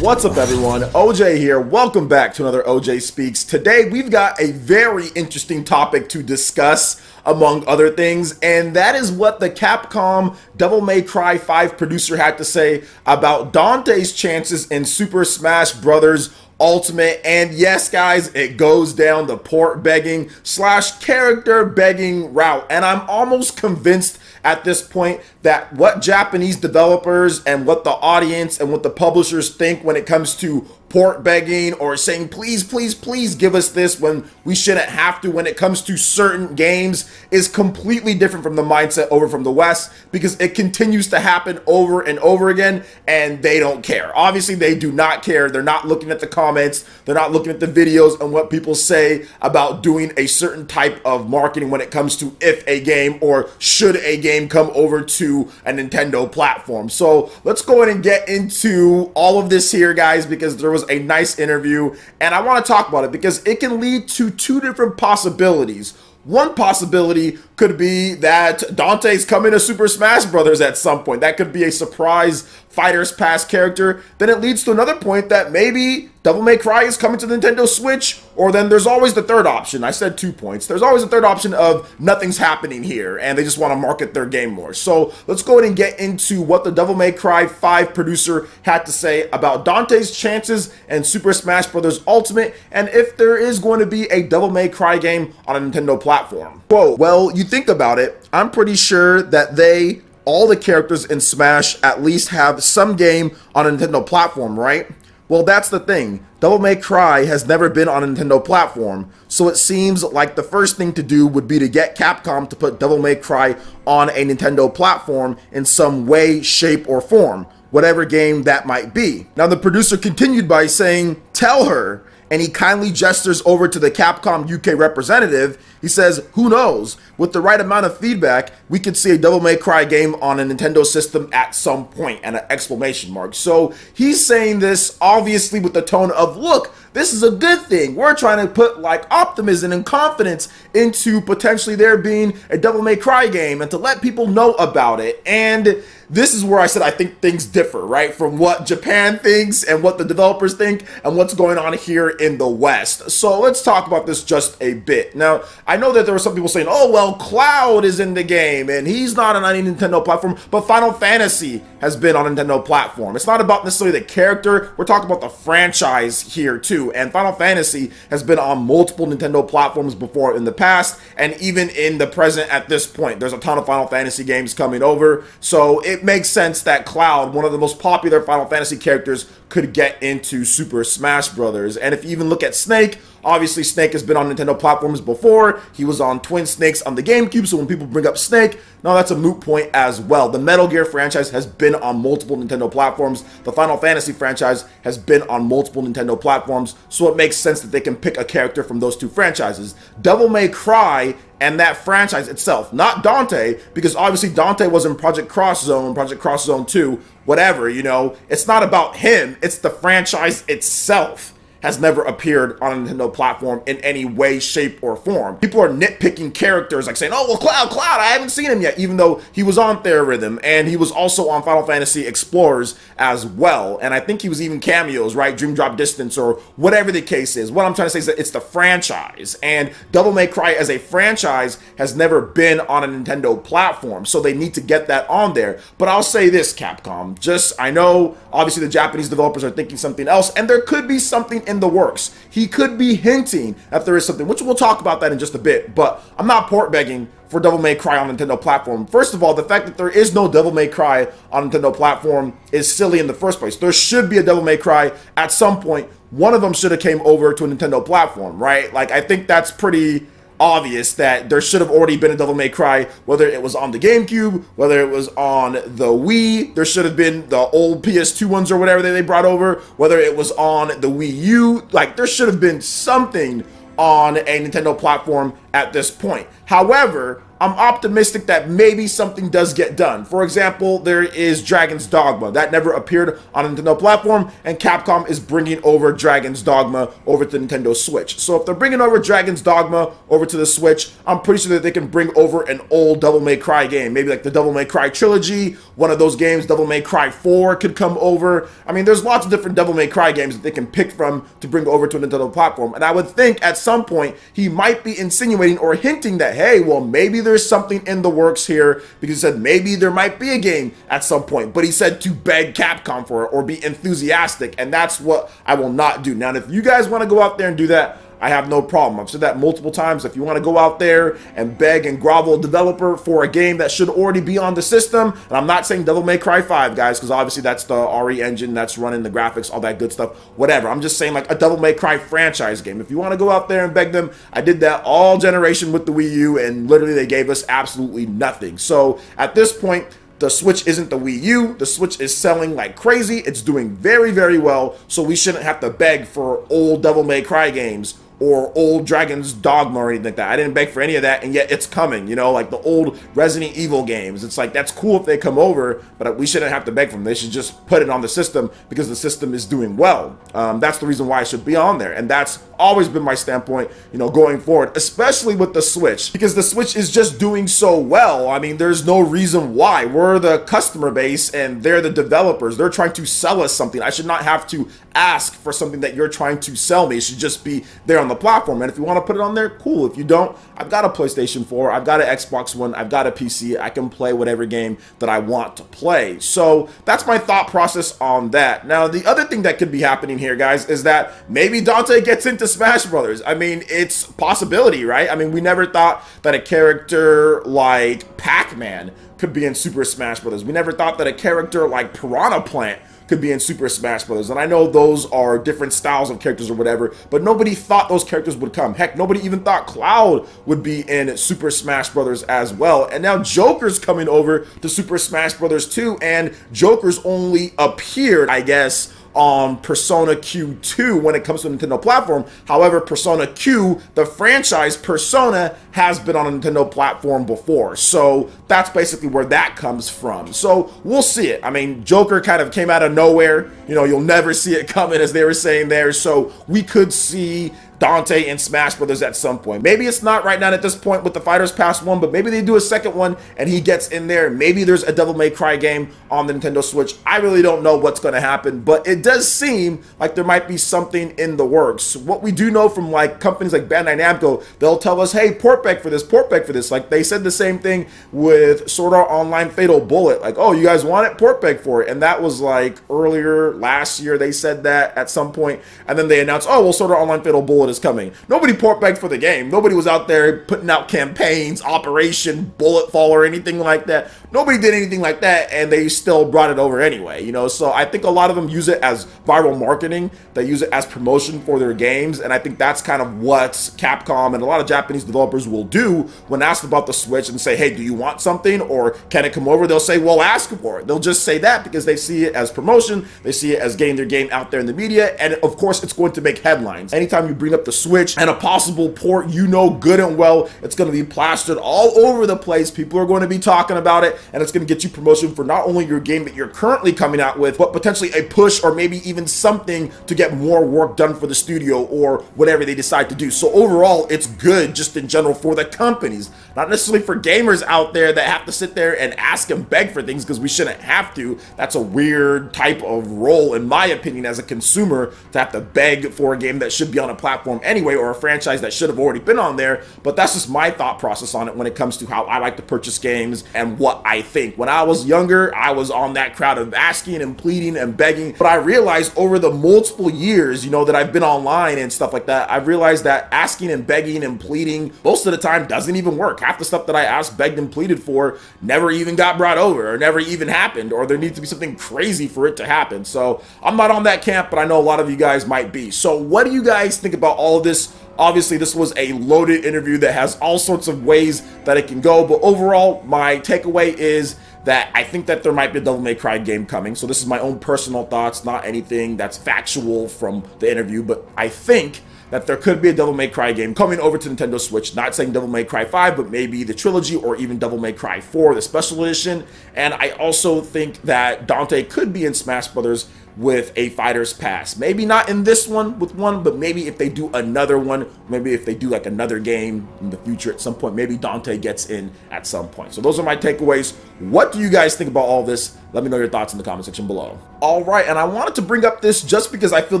What's up, everyone? OJ here. Welcome back to another OJ Speaks. Today we've got a very interesting topic to discuss, among other things, and that is what the Capcom Devil May Cry 5 producer had to say about Dante's chances in Super Smash Bros. Ultimate. And yes, guys, it goes down the port begging / character begging route, and I'm almost convinced at this point that what Japanese developers and what the audience and what the publishers think when it comes to port begging or saying please, please, please give us this when we shouldn't have to when it comes to certain games is completely different from the mindset over from the West, because it continues to happen over and over again and they don't care. Obviously they do not care. They're not looking at the comments, they're not looking at the videos and what people say about doing a certain type of marketing when it comes to if a game or should a game come over to a Nintendo platform. So let's go ahead and get into all of this here, guys, because there was a nice interview and I want to talk about it because it can lead to two different possibilities. One possibility could be that Dante's coming to Super Smash Bros. At some point. That could be a surprise Fighters Pass character. Then it leads to another point that maybe Devil May Cry is coming to the Nintendo Switch, or then there's always the third option. I said 2 points. There's always a third option of nothing's happening here and they just want to market their game more. So let's go ahead and get into what the Devil May Cry 5 producer had to say about Dante's chances in Super Smash Bros. Ultimate, and if there is going to be a Devil May Cry game on a Nintendo platform. Whoa, well, you think about it, I'm pretty sure that all the characters in Smash at least have some game on a Nintendo platform, right? Well, that's the thing. Devil May Cry has never been on a Nintendo platform, so it seems like the first thing to do would be to get Capcom to put Devil May Cry on a Nintendo platform in some way, shape, or form, whatever game that might be. Now, the producer continued by saying, "Tell her," and he kindly gestures over to the Capcom UK representative. He says, "Who knows? With the right amount of feedback, we could see a Devil May Cry game on a Nintendo system at some point," and an exclamation mark. So he's saying this obviously with the tone of, look, this is a good thing. We're trying to put like optimism and confidence into potentially there being a Devil May Cry game and to let people know about it. And this is where I said I think things differ, right? From what Japan thinks and what the developers think and what's going on here in the West. So let's talk about this just a bit. Now, I know that there were some people saying, oh, well, Cloud is in the game and he's not on any Nintendo platform, but Final Fantasy has been on a Nintendo platform. It's not about necessarily the character. We're talking about the franchise here too. And Final Fantasy has been on multiple Nintendo platforms before in the past and even in the present at this point. There's a ton of Final Fantasy games coming over. So it makes sense that Cloud, one of the most popular Final Fantasy characters, could get into Super Smash Bros. And if you even look at Snake, obviously Snake has been on Nintendo platforms before. He was on Twin Snakes on the GameCube, so when people bring up Snake, no, that's a moot point as well. The Metal Gear franchise has been on multiple Nintendo platforms. The Final Fantasy franchise has been on multiple Nintendo platforms, so it makes sense that they can pick a character from those two franchises. Devil May Cry and that franchise itself, not Dante, because obviously Dante was in Project Cross Zone, Project Cross Zone 2, whatever, you know. It's not about him, it's the franchise itself has never appeared on a Nintendo platform in any way, shape, or form. People are nitpicking characters, like saying, oh, well, Cloud, I haven't seen him yet, even though he was on Theorhythm, and he was also on Final Fantasy Explorers as well, and I think he was even cameos, right? Dream Drop Distance, or whatever the case is. What I'm trying to say is that it's the franchise, and Devil May Cry as a franchise has never been on a Nintendo platform, so they need to get that on there. But I'll say this, Capcom, I know, obviously, the Japanese developers are thinking something else, and there could be something in the works. He could be hinting that there is something, which we'll talk about that in just a bit, but I'm not port begging for Devil May Cry on Nintendo platform. First of all, the fact that there is no Devil May Cry on Nintendo platform is silly in the first place. There should be a Devil May Cry at some point. One of them should have came over to a Nintendo platform, right? Like, I think that's pretty obvious that there should have already been a Devil May Cry, whether it was on the GameCube, whether it was on the Wii, there should have been the old PS2 ones or whatever that they brought over, whether it was on the Wii U, like there should have been something on a Nintendo platform at this point. However, I'm optimistic that maybe something does get done. For example, there is Dragon's Dogma. That never appeared on a Nintendo platform, and Capcom is bringing over Dragon's Dogma over to Nintendo Switch. So if they're bringing over Dragon's Dogma over to the Switch, I'm pretty sure that they can bring over an old Devil May Cry game. Maybe like the Devil May Cry trilogy, one of those games, Devil May Cry 4 could come over. I mean, there's lots of different Devil May Cry games that they can pick from to bring over to a Nintendo platform. And I would think at some point, he might be insinuating or hinting that, hey, well, maybe there's something in the works here, because he said maybe there might be a game at some point, but he said to beg Capcom for it or be enthusiastic, and that's what I will not do. Now, if you guys want to go out there and do that, I have no problem. I've said that multiple times. If you want to go out there and beg and grovel a developer for a game that should already be on the system, and I'm not saying Devil May Cry 5, guys, because obviously that's the RE engine that's running the graphics, all that good stuff, whatever. I'm just saying like a Devil May Cry franchise game. If you want to go out there and beg them, I did that all generation with the Wii U, and literally they gave us absolutely nothing. So at this point, the Switch isn't the Wii U. The Switch is selling like crazy. It's doing very, very well, so we shouldn't have to beg for old Devil May Cry games or old Dragon's Dogma or anything like that. I didn't beg for any of that, and yet it's coming, you know, like the old Resident Evil games. It's like, that's cool if they come over, but we shouldn't have to beg for them. They should just put it on the system because the system is doing well. That's the reason why it should be on there, and that's always been my standpoint, you know, going forward, especially with the Switch, because the Switch is just doing so well. I mean, there's no reason why. We're the customer base, and they're the developers. They're trying to sell us something. I should not have to ask for something that you're trying to sell me. It should just be there on the platform, and if you want to put it on there, cool. If you don't, I've got a PlayStation 4, I've got an Xbox One, I've got a PC. I can play whatever game that I want to play. So that's my thought process on that. Now, the other thing that could be happening here, guys, is that maybe Dante gets into Smash Brothers. I mean, it's a possibility, right? I mean, we never thought that a character like Pac-Man could be in Super Smash Brothers. We never thought that a character like Piranha Plant could be in Super Smash Brothers. And I know those are different styles of characters or whatever, but nobody thought those characters would come. Heck, nobody even thought Cloud would be in Super Smash Brothers as well. And now Joker's coming over to Super Smash Brothers 2, and Joker's only appeared, I guess, on Persona Q2 when it comes to the Nintendo platform. However, Persona Q, the franchise Persona, has been on a Nintendo platform before. So that's basically where that comes from. So we'll see it. I mean, Joker kind of came out of nowhere. You know, you'll never see it coming, as they were saying there. So we could see Dante in Smash Brothers at some point. Maybe it's not right now at this point with the Fighters Pass 1, but maybe they do a second one and he gets in there. Maybe there's a Devil May Cry game on the Nintendo Switch. I really don't know what's going to happen, but it does seem like there might be something in the works. What we do know from like companies like Bandai Namco, they'll tell us, hey, port back for this, port back for this. Like they said the same thing with Sword Art Online Fatal Bullet. Like, oh, you guys want it? Port back for it. And that was like earlier last year they said that at some point, and then they announced, oh, well, Sword Art Online Fatal Bullet is coming. Nobody port backed for the game. Nobody was out there putting out campaigns, Operation Bulletfall or anything like that. Nobody did anything like that, and they still brought it over anyway, you know? So I think a lot of them use it as viral marketing. They use it as promotion for their games, and I think that's kind of what Capcom and a lot of Japanese developers will do when asked about the Switch and say, hey, do you want something, or can it come over? They'll say, well, ask for it. They'll just say that because they see it as promotion. They see it as getting their game out there in the media, and of course, it's going to make headlines. Anytime you bring up the Switch and a possible port, you know good and well it's going to be plastered all over the place. People are going to be talking about it, and it's going to get you promotion for not only your game that you're currently coming out with, but potentially a push or maybe even something to get more work done for the studio or whatever they decide to do. So overall, it's good just in general for the companies, not necessarily for gamers out there that have to sit there and ask and beg for things, because we shouldn't have to. That's a weird type of role, in my opinion, as a consumer, to have to beg for a game that should be on a platform anyway, or a franchise that should have already been on there. But that's just my thought process on it when it comes to how I like to purchase games and what I think. When I was younger, I was on that crowd of asking and pleading and begging, but I realized over the multiple years, you know, that I've been online and stuff like that, I've realized that asking and begging and pleading most of the time doesn't even work. Half the stuff that I asked, begged, and pleaded for never even got brought over, or never even happened, or there needs to be something crazy for it to happen. So I'm not on that camp, but I know a lot of you guys might be. So what do you guys think about all of this? Obviously, this was a loaded interview that has all sorts of ways that it can go, but overall, my takeaway is that I think that there might be a Devil May Cry game coming. So this is my own personal thoughts, not anything that's factual from the interview, but I think that there could be a Devil May Cry game coming over to Nintendo Switch. Not saying Devil May Cry 5, but maybe the trilogy or even Devil May Cry 4, the special edition. And I also think that Dante could be in Smash Brothers with a Fighter's Pass. Maybe not in this one with one, but maybe if they do another one, maybe if they do like another game in the future at some point, maybe Dante gets in at some point. So those are my takeaways. What do you guys think about all this? Let me know your thoughts in the comment section below. All right, and I wanted to bring up this just because I feel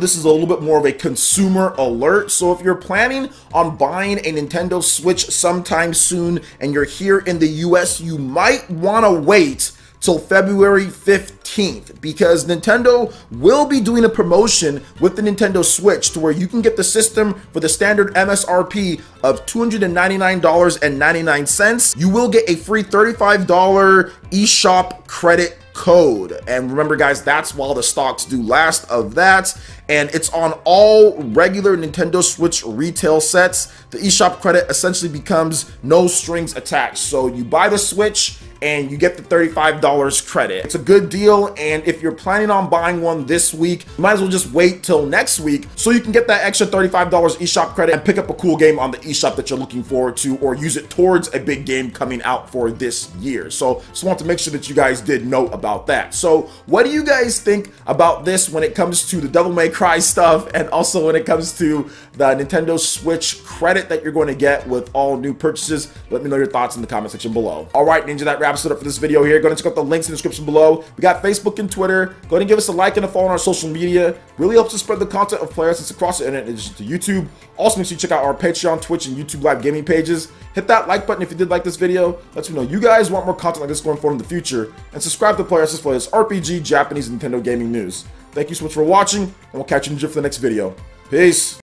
this is a little bit more of a consumer alert. So if you're planning on buying a Nintendo Switch sometime soon and you're here in the US, you might want to wait till February 15th, because Nintendo will be doing a promotion with the Nintendo Switch to where you can get the system for the standard MSRP of $299.99. You will get a free $35 eShop credit code. And remember guys, that's while the stocks do last of that. And it's on all regular Nintendo Switch retail sets. The eShop credit essentially becomes no strings attached. So you buy the Switch and you get the $35 credit. It's a good deal, and if you're planning on buying one this week, you might as well just wait till next week so you can get that extra $35 eShop credit and pick up a cool game on the eShop that you're looking forward to, or use it towards a big game coming out for this year. So just want to make sure that you guys did note about that. So what do you guys think about this when it comes to the Devil May Cry stuff, and also when it comes to the Nintendo Switch credit that you're going to get with all new purchases? Let me know your thoughts in the comment section below. All right, Ninja, that wraps it up for this video here. Go ahead and check out the links in the description below. We got Facebook and Twitter. Go ahead and give us a like and a follow on our social media. Really helps us spread the content of PlayerEssence across the internet in addition to YouTube. Also, make sure you check out our Patreon, Twitch, and YouTube live gaming pages. Hit that like button if you did like this video. Let me know you guys want more content like this going forward in the future. And subscribe to PlayerEssence for this RPG, Japanese, and Nintendo gaming news. Thank you so much for watching, and we'll catch you in the next video. Peace.